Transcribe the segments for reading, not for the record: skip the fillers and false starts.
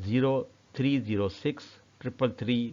0306 333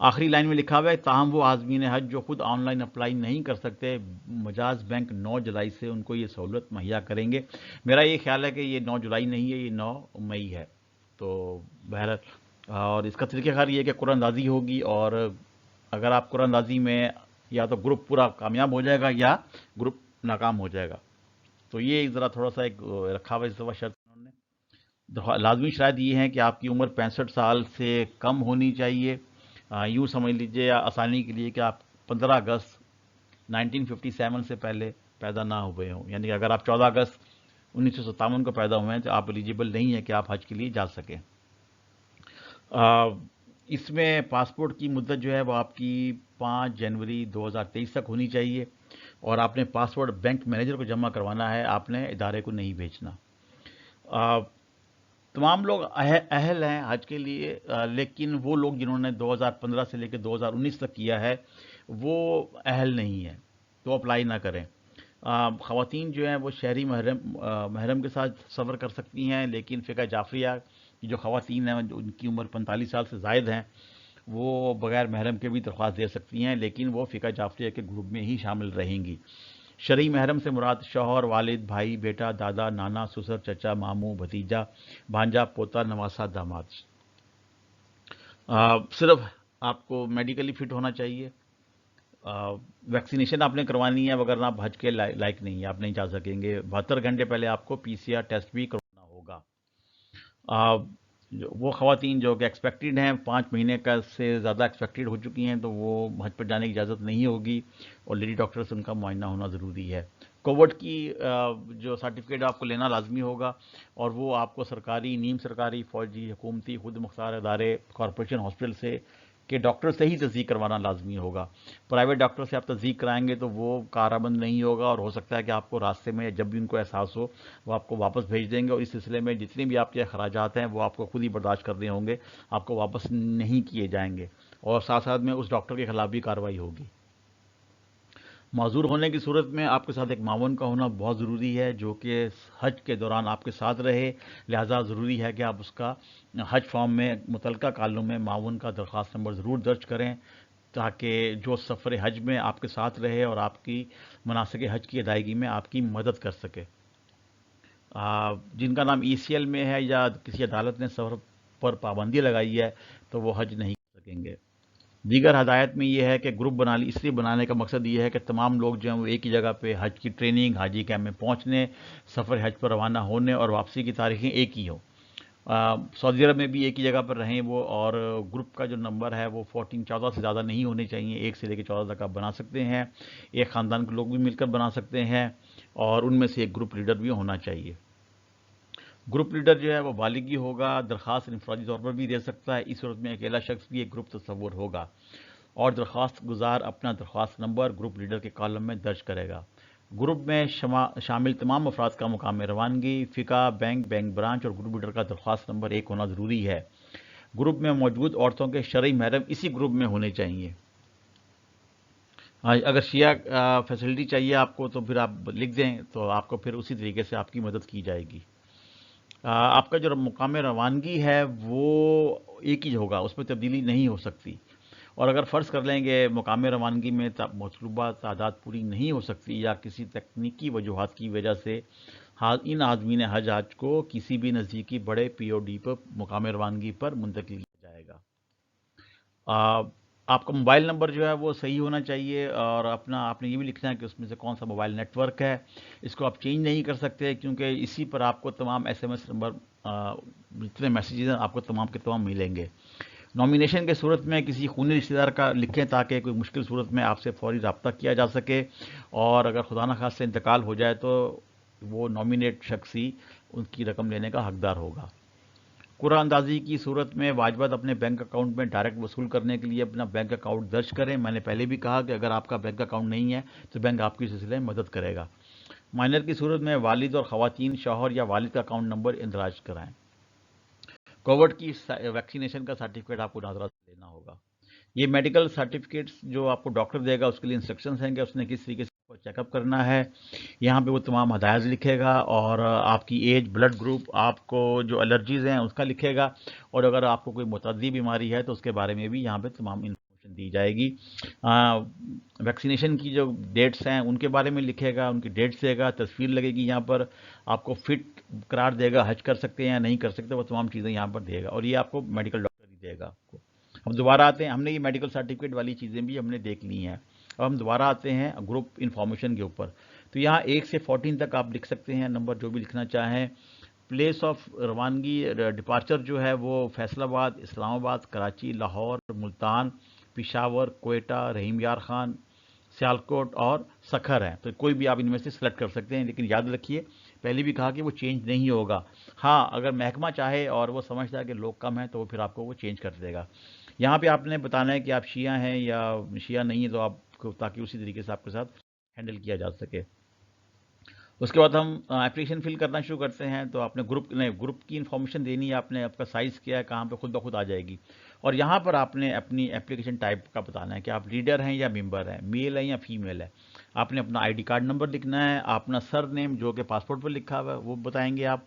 آخری لائن میں لکھا ہوا ہے تاہم وہ عازمین حج جو خود آن لائن اپلائی نہیں کر سکتے، مجاز بینک 9 جولائی سے ان کو یہ سہولت مہیا کریں گے۔ میرا یہ خیال ہے کہ یہ 9 جولائی نہیں ہے، یہ 9 مئی ہے۔ تو بہرحال اور اس کا طریقہ کار یہ ہے کہ قرآن اندازی ہوگی، اور اگر آپ قرآن اندازی میں یا تو گروپ پورا کامیاب ہو جائے گا یا گروپ ناکام ہو جائے گا۔ تو یہ ذرا تھوڑا سا ایک رکھا ہوا اس دفعہ شرط انہوں نے۔ لازمی شرائط یہ ہیں کہ آپ کی عمر 65 سال سے کم ہونی چاہیے۔ یوں سمجھ لیجئے آسانی کے لیے کہ آپ 15 اگست 1957 سے پہلے پیدا نہ ہوئے ہوں، یعنی کہ اگر آپ 14 اگست 1957 کو پیدا ہوئے ہیں تو آپ ایلیجیبل نہیں ہیں کہ آپ حج کے لیے جا سکیں۔ اس میں پاسپورٹ کی مدت جو ہے وہ آپ کی 5 جنوری 2023 تک ہونی چاہیے، اور آپ نے پاسپورٹ بینک مینیجر کو جمع کروانا ہے، آپ نے ادارے کو نہیں بھیجنا۔ تمام لوگ اہل ہیں حج کے لیے، لیکن وہ لوگ جنہوں نے 2015 سے لے کے 2019 تک کیا ہے وہ اہل نہیں ہیں، تو اپلائی نہ کریں۔ خواتین جو ہیں وہ شہری محرم کے ساتھ سفر کر سکتی ہیں، لیکن فقہ جعفریہ کی جو خواتین ہیں ان کی عمر 45 سال سے زائد ہیں، وہ بغیر محرم کے بھی درخواست دے سکتی ہیں، لیکن وہ فقہ جعفریہ کے گروپ میں ہی شامل رہیں گی۔ شرعی محرم سے مراد شوہر، والد، بھائی، بیٹا، دادا، نانا، سسر، چچا، ماموں، بھتیجا، بھانجا، پوتا، نواسا، داماد۔ صرف آپ کو میڈیکلی فٹ ہونا چاہیے۔ ویکسینیشن آپ نے کروانی ہے، وگرنہ آپ حج کے لائق نہیں ہیں، آپ نہیں جا سکیں گے۔ 72 گھنٹے پہلے آپ کو PCR ٹیسٹ بھی کروانا ہوگا۔ وہ خواتین جو کہ ایکسپیکٹڈ ہیں، 5 مہینے کا سے زیادہ ایکسپیکٹڈ ہو چکی ہیں، تو وہ حج پر جانے کی اجازت نہیں ہوگی، اور لیڈی ڈاکٹر سے ان کا معائنہ ہونا ضروری ہے۔ کووڈ کی جو سرٹیفکیٹ آپ کو لینا لازمی ہوگا، اور وہ آپ کو سرکاری، نیم سرکاری، فوجی، حکومتی، خود مختار ادارے، کارپوریشن ہاسپٹل سے کہ ڈاکٹر سے ہی تصدیق کروانا لازمی ہوگا۔ پرائیویٹ ڈاکٹر سے آپ تصدیق کرائیں گے تو وہ کارآمد نہیں ہوگا، اور ہو سکتا ہے کہ آپ کو راستے میں جب بھی ان کو احساس ہو وہ آپ کو واپس بھیج دیں گے، اور اس سلسلے میں جتنے بھی آپ کے اخراجات ہیں وہ آپ کو خود ہی برداشت کرنے ہوں گے، آپ کو واپس نہیں کیے جائیں گے، اور ساتھ ساتھ میں اس ڈاکٹر کے خلاف بھی کارروائی ہوگی۔ معذور ہونے کی صورت میں آپ کے ساتھ ایک معاون کا ہونا بہت ضروری ہے، جو کہ حج کے دوران آپ کے ساتھ رہے، لہذا ضروری ہے کہ آپ اس کا حج فارم میں متعلقہ کالم میں معاون کا درخواست نمبر ضرور درج کریں، تاکہ جو سفر حج میں آپ کے ساتھ رہے اور آپ کی مناسک حج کی ادائیگی میں آپ کی مدد کر سکے۔ جن کا نام ECL میں ہے یا کسی عدالت نے سفر پر پابندی لگائی ہے تو وہ حج نہیں کر سکیں گے۔ دیگر ہدایت میں یہ ہے کہ گروپ اس لیے بنانے کا مقصد یہ ہے کہ تمام لوگ جو ہیں وہ ایک ہی جگہ پہ حج کی ٹریننگ، حاجی کیمپ میں پہنچنے، سفر حج پر روانہ ہونے اور واپسی کی تاریخیں ایک ہی ہوں۔ سعودی عرب میں بھی ایک ہی جگہ پر رہیں وہ، اور گروپ کا جو نمبر ہے وہ 14 سے زیادہ نہیں ہونے چاہیے، 1 سے لے کے 14 تک آپ بنا سکتے ہیں، ایک خاندان کے لوگ بھی مل کر بنا سکتے ہیں، اور ان میں سے ایک گروپ لیڈر بھی ہونا چاہیے۔ گروپ لیڈر جو ہے وہ بالغی ہوگا، درخواست انفرادی طور پر بھی دے سکتا ہے، اس صورت میں اکیلا شخص بھی ایک گروپ تصور ہوگا، اور درخواست گزار اپنا درخواست نمبر گروپ لیڈر کے کالم میں درج کرے گا۔ گروپ میں شامل تمام افراد کا مقام روانگی، فقہ، بینک برانچ اور گروپ لیڈر کا درخواست نمبر 1 ہونا ضروری ہے۔ گروپ میں موجود عورتوں کے شرعی محرم اسی گروپ میں ہونے چاہیے۔ اگر شیعہ فیسلٹی چاہیے آپ کو تو پھر آپ لکھ دیں، تو آپ کو پھر اسی طریقے سے آپ کی مدد کی جائے گی۔ آپ کا جو مقام روانگی ہے وہ ایک ہی ہوگا، اس میں تبدیلی نہیں ہو سکتی، اور اگر فرض کر لیں کہ مقام روانگی میں مطلوبہ تعداد پوری نہیں ہو سکتی یا کسی تکنیکی وجوہات کی وجہ سے ان عازمین حج کو کسی بھی نزدیکی بڑے POD پر مقام روانگی پر منتقل کیا جائے گا۔ آپ کا موبائل نمبر جو ہے وہ صحیح ہونا چاہیے، اور آپ نے یہ بھی لکھنا ہے کہ اس میں سے کون سا موبائل نیٹ ورک ہے، اس کو آپ چینج نہیں کر سکتے، کیونکہ اسی پر آپ کو تمام SMS نمبر جتنے میسیجز ہیں آپ کو تمام کے تمام ملیں گے۔ نامینیشن کے صورت میں کسی خونی رشتہ دار کا لکھیں تاکہ کوئی مشکل صورت میں آپ سے فوری رابطہ کیا جا سکے، اور اگر خدا نخواستہ انتقال ہو جائے تو وہ نامینیٹ شخص ہی ان کی رقم لینے کا حقدار ہوگا۔ قرعہ اندازی کی صورت میں واجبات اپنے بینک اکاؤنٹ میں ڈائریکٹ وصول کرنے کے لیے اپنا بینک اکاؤنٹ درج کریں۔ میں نے پہلے بھی کہا کہ اگر آپ کا بینک اکاؤنٹ نہیں ہے تو بینک آپ کی سلسلے میں مدد کرے گا۔ مائنر کی صورت میں والد اور خواتین شوہر یا والد کا اکاؤنٹ نمبر اندراج کرائیں۔ کووڈ کی ویکسینیشن کا سرٹیفکیٹ آپ کو ناظرہ سے لینا ہوگا۔ یہ میڈیکل سرٹیفکیٹس جو آپ کو ڈاکٹر دے گا، اس کے لیے انسٹرکشنز ہیں کہ اس نے کس طریقے سے چیک اپ کرنا ہے۔ یہاں پہ وہ تمام ہدایات لکھے گا، اور آپ کی ایج، بلڈ گروپ، آپ کو جو الرجیز ہیں اس کا لکھے گا، اور اگر آپ کو کوئی متعدی بیماری ہے تو اس کے بارے میں بھی یہاں پہ تمام دی جائے گی. ویکسینیشن کی جو ڈیٹس ہیں ان کے بارے میں لکھے گا, ان کی ڈیٹس دے گا, تصویر لگے گی یہاں پر, آپ کو فٹ قرار دے گا, حج کر سکتے ہیں یا نہیں کر سکتے, وہ تمام چیزیں یہاں پر دے گا, اور یہ آپ کو میڈیکل ڈاکٹر ہی دے گا آپ کو. ہم دوبارہ آتے ہیں, ہم نے یہ میڈیکل سرٹیفکیٹ والی چیزیں بھی ہم نے دیکھ لی ہیں. اب ہم دوبارہ آتے ہیں گروپ انفارمیشن کے اوپر. تو یہاں 1 سے 14 تک آپ لکھ سکتے ہیں نمبر جو بھی لکھنا چاہیں. پلیس آف روانگی ڈپارچر جو ہے وہ فیصل آباد, اسلام آباد, کراچی, لاہور, ملتان, پشاور, کوئٹہ, رحیم یار خان, سیالکوٹ اور سکھر ہے. تو کوئی بھی آپ ان میں سے سلیکٹ کر سکتے ہیں, لیکن یاد رکھیے پہلے بھی کہا کہ وہ چینج نہیں ہوگا. ہاں اگر محکمہ چاہے اور وہ سمجھتا ہے کہ لوگ کم ہیں تو وہ پھر آپ کو وہ چینج کر دے گا. یہاں پہ آپ نے بتانا ہے کہ آپ شیعہ ہیں یا شیعہ نہیں ہیں, تو آپ کو تاکہ اسی طریقے سے آپ کے ساتھ ہینڈل کیا جا سکے. اس کے بعد ہم اپلیکیشن فل کرنا شروع کرتے ہیں. تو آپ نے گروپ کی انفارمیشن دینی ہے, آپ نے آپ کا سائز کیا ہے, کہاں پہ خود بخود آ جائے گی. اور یہاں پر آپ نے اپنی اپلیکیشن ٹائپ کا بتانا ہے کہ آپ لیڈر ہیں یا ممبر ہیں, میل ہے یا فیمیل ہے. آپ نے اپنا ID کارڈ نمبر لکھنا ہے, اپنا سر نیم جو کہ پاسپورٹ پر لکھا ہوا ہے وہ بتائیں گے آپ,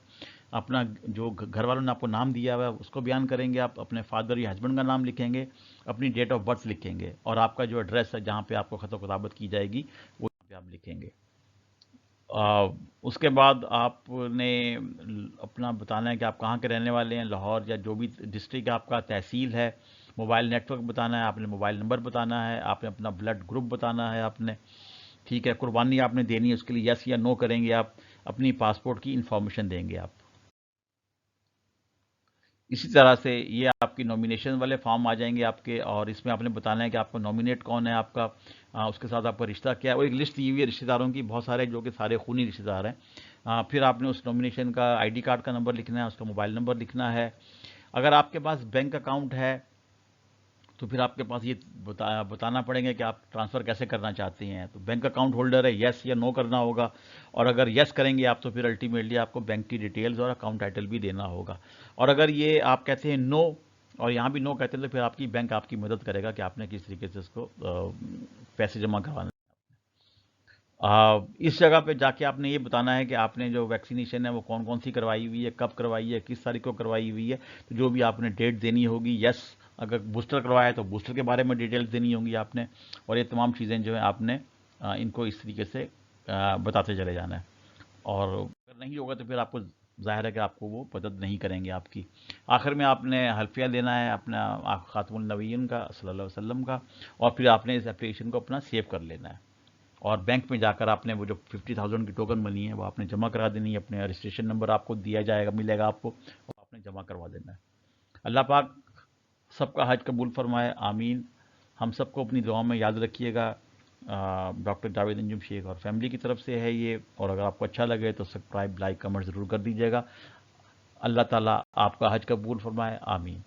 اپنا جو گھر والوں نے آپ کو نام دیا ہوا ہے اس کو بیان کریں گے آپ, اپنے فادر یا ہسبینڈ کا نام لکھیں گے, اپنی ڈیٹ آف برتھ لکھیں گے, اور آپ کا جو ایڈریس ہے جہاں پہ آپ کو خط و کتابت کی جائے گی وہ یہاں پہ آپ لکھیں گے. اس کے بعد آپ نے اپنا بتانا ہے کہ آپ کہاں کے رہنے والے ہیں, لاہور یا جو بھی ڈسٹرکٹ آپ کا, تحصیل ہے, موبائل نیٹ ورک بتانا ہے, آپ نے موبائل نمبر بتانا ہے, آپ نے اپنا بلڈ گروپ بتانا ہے آپ نے, ٹھیک ہے. قربانی آپ نے دینی ہے, اس کے لیے یس یا نو کریں گے آپ, اپنی پاسپورٹ کی انفارمیشن دیں گے آپ. اسی طرح سے یہ آپ کی نومینیشن والے فارم آ جائیں گے آپ کے, اور اس میں آپ نے بتانا ہے کہ آپ کا نومینیٹ کون ہے آپ کا, اس کے ساتھ آپ کا رشتہ کیا ہے. وہ ایک لسٹ دی ہوئی ہے رشتہ داروں کی, بہت سارے جو کہ سارے خونی رشتہ دار ہیں. پھر آپ نے اس نومینیشن کا ID کارڈ کا نمبر لکھنا ہے, اس کا موبائل نمبر لکھنا ہے. اگر آپ کے پاس بینک اکاؤنٹ ہے تو پھر آپ کے پاس یہ بتانا پڑیں گے کہ آپ ٹرانسفر کیسے کرنا چاہتے ہیں. تو بینک اکاؤنٹ ہولڈر ہے, یس یا نو کرنا ہوگا, اور اگر یس کریں گے آپ تو پھر الٹیمیٹلی آپ کو بینک کی ڈیٹیلز اور اکاؤنٹ ٹائٹل بھی دینا ہوگا. اور اگر یہ آپ کہتے ہیں نو اور یہاں بھی نو کہتے ہیں تو پھر آپ کی بینک آپ کی مدد کرے گا کہ آپ نے کس طریقے سے اس کو پیسے جمع کروانے. اس جگہ پہ جا کے آپ نے یہ بتانا ہے کہ آپ نے جو ویکسینیشن ہے وہ کون کون سی کروائی ہوئی ہے, کب کروائی ہے, کس تاریخ کو کروائی ہوئی ہے. تو جو بھی آپ نے ڈیٹ دینی ہوگی, یس اگر بوسٹر کروایا ہے تو بوسٹر کے بارے میں ڈیٹیلز دینی ہوں گی آپ نے, اور یہ تمام چیزیں جو ہیں آپ نے ان کو اس طریقے سے بتاتے چلے جانا ہے. اور اگر نہیں ہوگا تو پھر آپ کو ظاہر ہے کہ آپ کو وہ مدد نہیں کریں گے آپ کی. آخر میں آپ نے حلفیہ دینا ہے اپنا خاتم النبیین کا صلی اللہ علیہ وسلم کا, اور پھر آپ نے اس اپلیکیشن کو اپنا سیو کر لینا ہے. اور بینک میں جا کر آپ نے وہ جو 50,000 کی ٹوکن منی ہے وہ آپ نے جمع کرا دینی ہے, اپنے رجسٹریشن نمبر آپ کو دیا جائے گا, ملے گا آپ کو, اور آپ نے جمع کروا دینا ہے. اللہ پاک سب کا حج قبول فرمائے, آمین. ہم سب کو اپنی دعاؤں میں یاد رکھیے گا. ڈاکٹر جاوید انجم شیخ اور فیملی کی طرف سے ہے یہ, اور اگر آپ کو اچھا لگے تو سبسکرائب, لائک, کمنٹ ضرور کر دیجیے گا. اللہ تعالیٰ آپ کا حج قبول فرمائے, آمین.